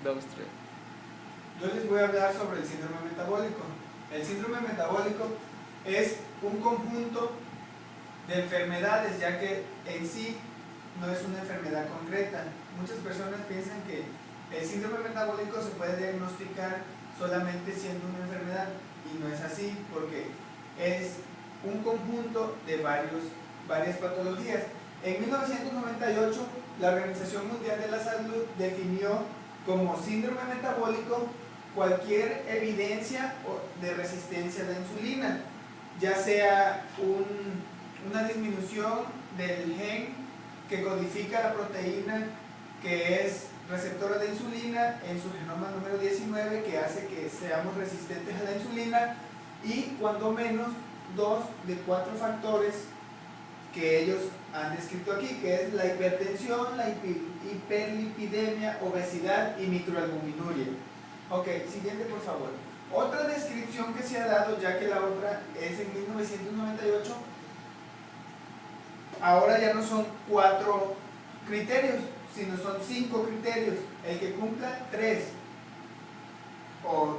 2, 3. Yo les voy a hablar sobre el síndrome metabólico. El síndrome metabólico es un conjunto de enfermedades, ya que en sí no es una enfermedad concreta. Muchas personas piensan que el síndrome metabólico se puede diagnosticar solamente siendo una enfermedad, y no es así, porque es un conjunto de varias patologías. En 1998, la Organización Mundial de la Salud definió como síndrome metabólico cualquier evidencia de resistencia a la insulina, ya sea una disminución del gen que codifica la proteína que es receptora de insulina en su genoma número 19, que hace que seamos resistentes a la insulina, y cuando menos 2 de 4 factores que ellos han descrito aquí, que es la hipertensión, la hiperlipidemia, obesidad y microalbuminuria. Ok, siguiente por favor. Otra descripción que se ha dado, ya que la otra es en 1998, ahora ya no son 4 criterios, sino son 5 criterios. El que cumpla 3 o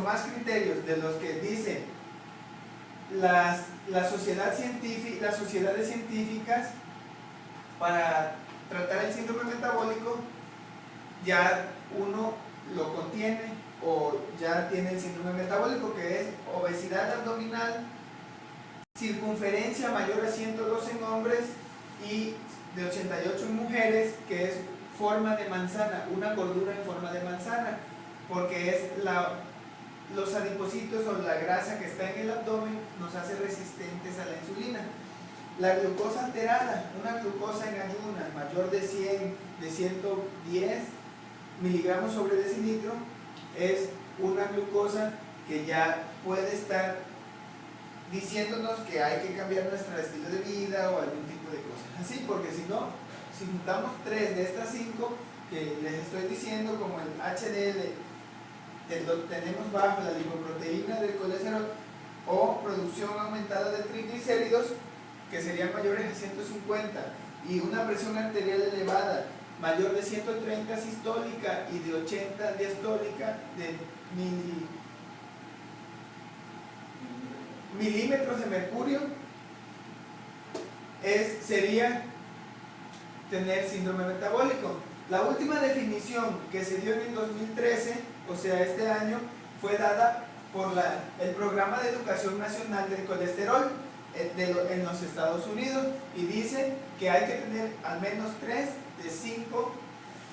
más criterios de los que dicen las sociedades científicas para tratar el síndrome metabólico, ya uno lo contiene o ya tiene el síndrome metabólico, que es obesidad abdominal, circunferencia mayor a 102 en hombres y de 88 en mujeres, que es forma de manzana, una gordura en forma de manzana, porque es los adipocitos o la grasa que está en el abdomen nos hace resistentes a la insulina. La glucosa alterada, una glucosa en ayunas mayor de 110 miligramos sobre decilitro, es una glucosa que ya puede estar diciéndonos que hay que cambiar nuestro estilo de vida o algún tipo de cosas así, porque si no, si juntamos 3 de estas 5 que les estoy diciendo, como el HDL, tenemos bajo la lipoproteína del colesterol o producción aumentada de triglicéridos, que serían mayores a 150, y una presión arterial elevada mayor de 130 sistólica y de 80 diastólica de milímetros de mercurio, sería tener síndrome metabólico. La última definición que se dio en el 2013, o sea este año, fue dada por el Programa de Educación Nacional del Colesterol en los Estados Unidos, y dice que hay que tener al menos 3 de 5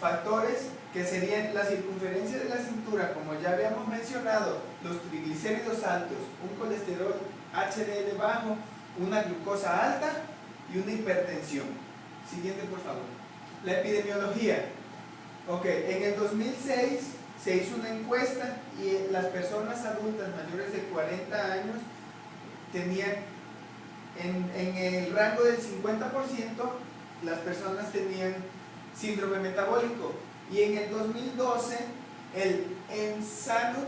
factores, que serían la circunferencia de la cintura, como ya habíamos mencionado, los triglicéridos altos, un colesterol HDL bajo, una glucosa alta y una hipertensión. Siguiente por favor. La epidemiología. Ok, en el 2006 se hizo una encuesta y las personas adultas mayores de 40 años tenían en el rango del 50%, las personas tenían síndrome metabólico, y en el 2012 el ENSANUD,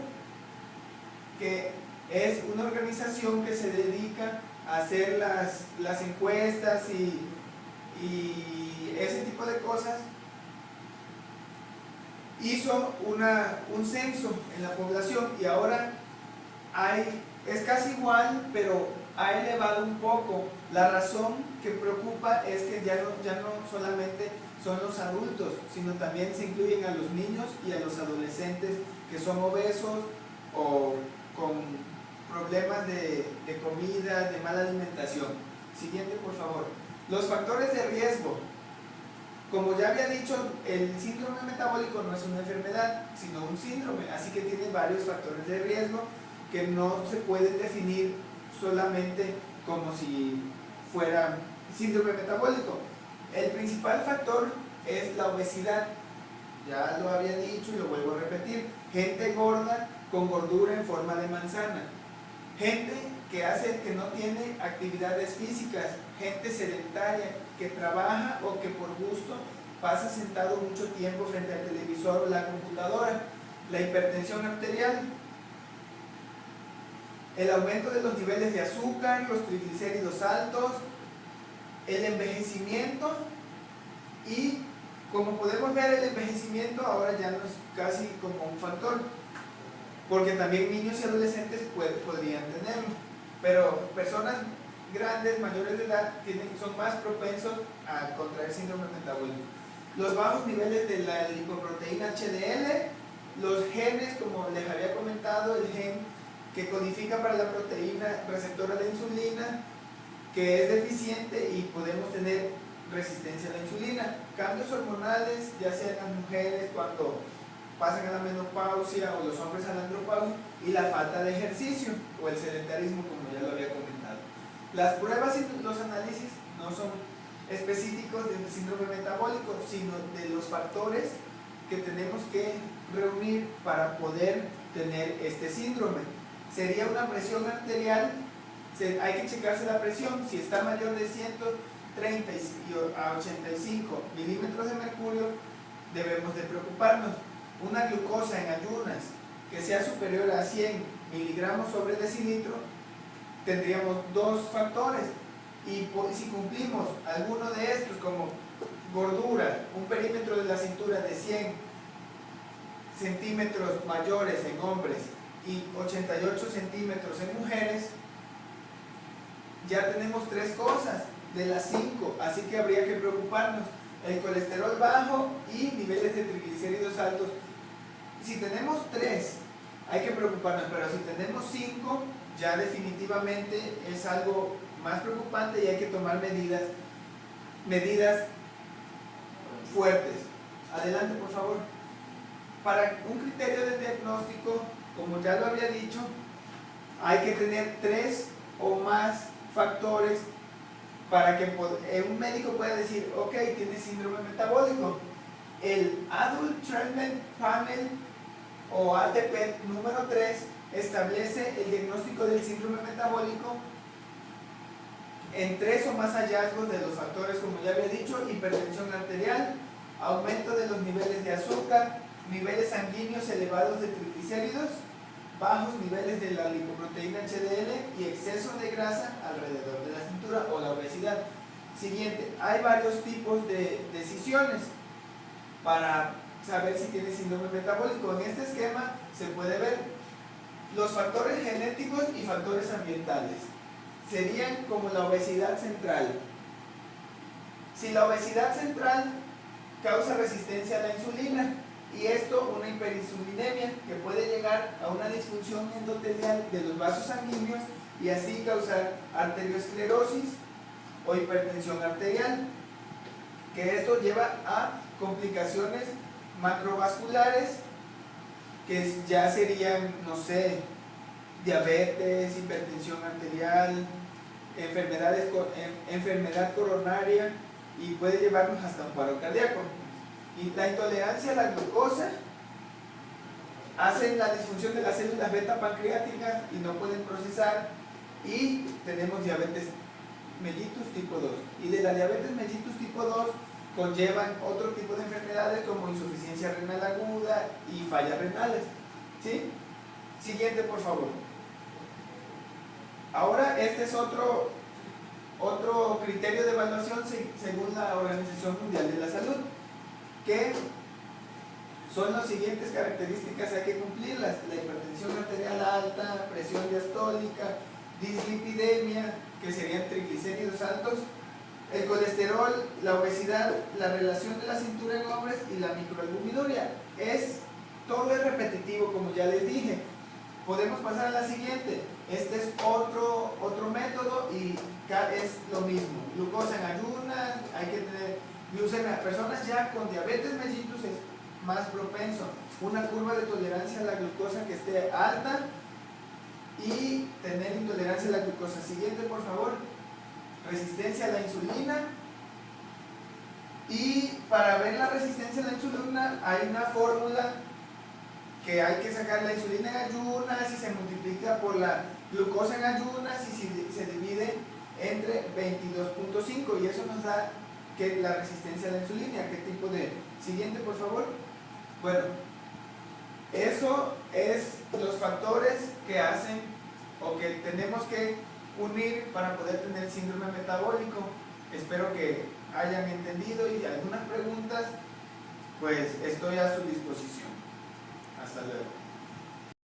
que es una organización que se dedica a hacer las encuestas y ese tipo de cosas, hizo un censo en la población, y ahora es casi igual, pero ha elevado un poco. La razón que preocupa es que ya no solamente son los adultos, sino también se incluyen a los niños y a los adolescentes que son obesos o con problemas de comida, de mala alimentación. Siguiente por favor. Los factores de riesgo. Como ya había dicho, el síndrome metabólico no es una enfermedad, sino un síndrome, así que tiene varios factores de riesgo que no se pueden definir solamente como si fuera síndrome metabólico. El principal factor es la obesidad, ya lo había dicho y lo vuelvo a repetir: gente gorda con gordura en forma de manzana, gente que no tiene actividades físicas, gente sedentaria que trabaja o que por gusto pasa sentado mucho tiempo frente al televisor o la computadora, la hipertensión arterial, el aumento de los niveles de azúcar, los triglicéridos altos, el envejecimiento y Como podemos ver, el envejecimiento ahora ya no es casi como un factor, porque también niños y adolescentes podrían tenerlo, pero personas grandes, mayores de edad, son más propensos a contraer síndrome metabólico. Los bajos niveles de la lipoproteína HDL, los genes, como les había comentado, el gen que codifica para la proteína receptora de insulina, que es deficiente y podemos tener resistencia a la insulina. Cambios hormonales, ya sea en las mujeres cuando pasan a la menopausia o los hombres a la andropausia, y la falta de ejercicio o el sedentarismo, como ya lo había comentado. Las pruebas y los análisis no son específicos del síndrome metabólico, sino de los factores que tenemos que reunir para poder tener este síndrome. Sería una presión arterial, hay que checarse la presión, si está mayor de 130 a 85 milímetros de mercurio, debemos de preocuparnos. Una glucosa en ayunas que sea superior a 100 miligramos sobre decilitro, tendríamos dos factores, y si cumplimos alguno de estos, como gordura, un perímetro de la cintura de 100 centímetros mayores en hombres y 88 centímetros en mujeres, ya tenemos tres cosas de las 5, así que habría que preocuparnos: el colesterol bajo y niveles de triglicéridos altos. Si tenemos 3, hay que preocuparnos, pero si tenemos 5, ya definitivamente es algo más preocupante y hay que tomar medidas fuertes. Adelante, por favor. Para un criterio de diagnóstico, como ya lo había dicho, hay que tener 3 o más factores para que un médico pueda decir: ok, tiene síndrome metabólico. El Adult Treatment Panel o ATP número 3 establece el diagnóstico del síndrome metabólico en 3 o más hallazgos de los factores, como ya había dicho: hipertensión arterial, aumento de los niveles de azúcar, niveles sanguíneos elevados de triglicéridos, bajos niveles de la lipoproteína HDL y exceso de grasa alrededor de la cintura o la obesidad. Siguiente, hay varios tipos de decisiones para saber si tiene síndrome metabólico. En este esquema se puede ver los factores genéticos y factores ambientales. Serían como la obesidad central. Si la obesidad central causa resistencia a la insulina, y esto una hiperinsulinemia que puede llegar a una disfunción endotelial de los vasos sanguíneos y así causar arteriosclerosis o hipertensión arterial, que esto lleva a complicaciones macrovasculares que ya serían, no sé, diabetes, hipertensión arterial, enfermedad coronaria, y puede llevarnos hasta un paro cardíaco. Y la intolerancia a la glucosa hace la disfunción de las células beta pancreáticas y no pueden procesar, y tenemos diabetes mellitus tipo 2, y de la diabetes mellitus tipo 2 conllevan otro tipo de enfermedades como insuficiencia renal aguda y fallas renales. ¿Sí? Siguiente, por favor. Ahora este es otro criterio de evaluación según la Organización Mundial de la Salud, que son las siguientes características, hay que cumplirlas: la hipertensión arterial alta, presión diastólica, dislipidemia, que serían triglicéridos altos, el colesterol, la obesidad, la relación de la cintura en hombres y la microalbuminuria. Todo es repetitivo, como ya les dije. Podemos pasar a la siguiente. Este es otro método y es lo mismo. Glucosa en ayunas, hay que tener glucemia. Personas ya con diabetes mellitus es más propenso. Una curva de tolerancia a la glucosa que esté alta y tener intolerancia a la glucosa. Siguiente, por favor. Resistencia a la insulina. Y para ver la resistencia a la insulina hay una fórmula que hay que sacar la insulina en ayunas y se multiplica por la glucosa en ayunas y se divide entre 22.5, y eso nos da que la resistencia a la insulina, qué tipo de... Siguiente, por favor. Bueno, eso es los factores que hacen o que tenemos que unir para poder tener síndrome metabólico. Espero que hayan entendido, y algunas preguntas pues estoy a su disposición. Hasta luego.